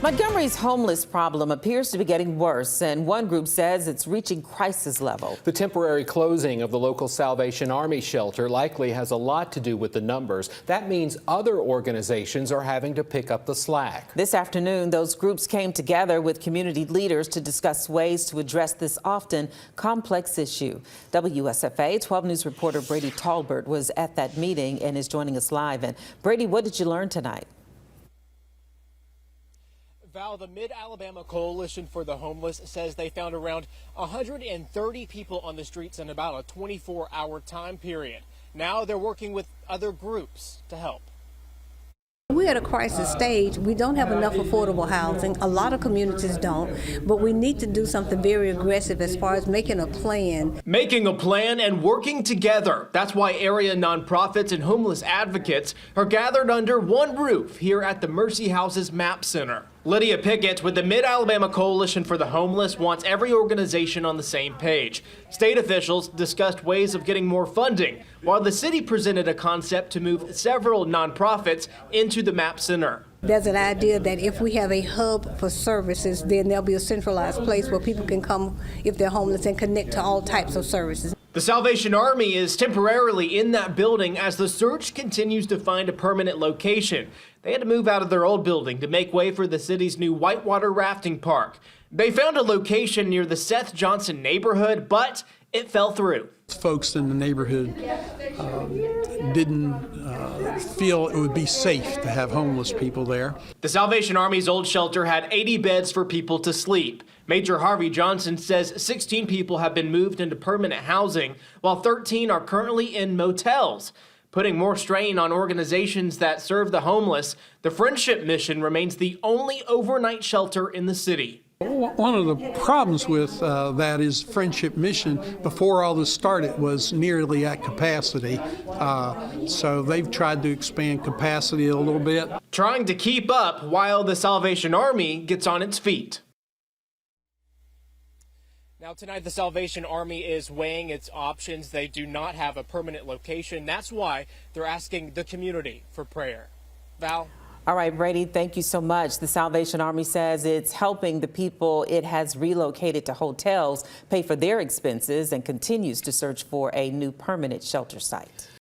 Montgomery's homeless problem appears to be getting worse, and one group says it's reaching crisis level. The temporary closing of the local Salvation Army shelter likely has a lot to do with the numbers. That means other organizations are having to pick up the slack. This afternoon, those groups came together with community leaders to discuss ways to address this often complex issue. WSFA 12 News reporter Brady Talbert was at that meeting and is joining us live. And Brady, what did you learn tonight? Val, the Mid-Alabama Coalition for the Homeless says they found around 130 people on the streets in about a 24-hour time period. Now they're working with other groups to help. We're at a crisis stage. We don't have enough affordable housing. A lot of communities don't, but we need to do something very aggressive as far as making a plan. Making a plan and working together. That's why area nonprofits and homeless advocates are gathered under one roof here at the Mercy Houses MAP Center. Lydia Pickett with the Mid-Alabama Coalition for the Homeless wants every organization on the same page. State officials discussed ways of getting more funding, while the city presented a concept to move several nonprofits into the MAP Center. There's an idea that if we have a hub for services, then there'll be a centralized place where people can come if they're homeless and connect to all types of services. The Salvation Army is temporarily in that building as the search continues to find a permanent location. They had to move out of their old building to make way for the city's new whitewater rafting park. They found a location near the Seth Johnson neighborhood, but it fell through. Folks in the neighborhood didn't feel it would be safe to have homeless people there. The Salvation Army's old shelter had 80 beds for people to sleep. Major Harvey Johnson says 16 people have been moved into permanent housing, while 13 are currently in motels. Putting more strain on organizations that serve the homeless, the Friendship Mission remains the only overnight shelter in the city. One of the problems with that is Friendship Mission, before all this started, was nearly at capacity. So they've tried to expand capacity a little bit. Trying to keep up while the Salvation Army gets on its feet. Now tonight, the Salvation Army is weighing its options. They do not have a permanent location. That's why they're asking the community for prayer. Val? All right, Brady, thank you so much. The Salvation Army says it's helping the people it has relocated to hotels pay for their expenses and continues to search for a new permanent shelter site.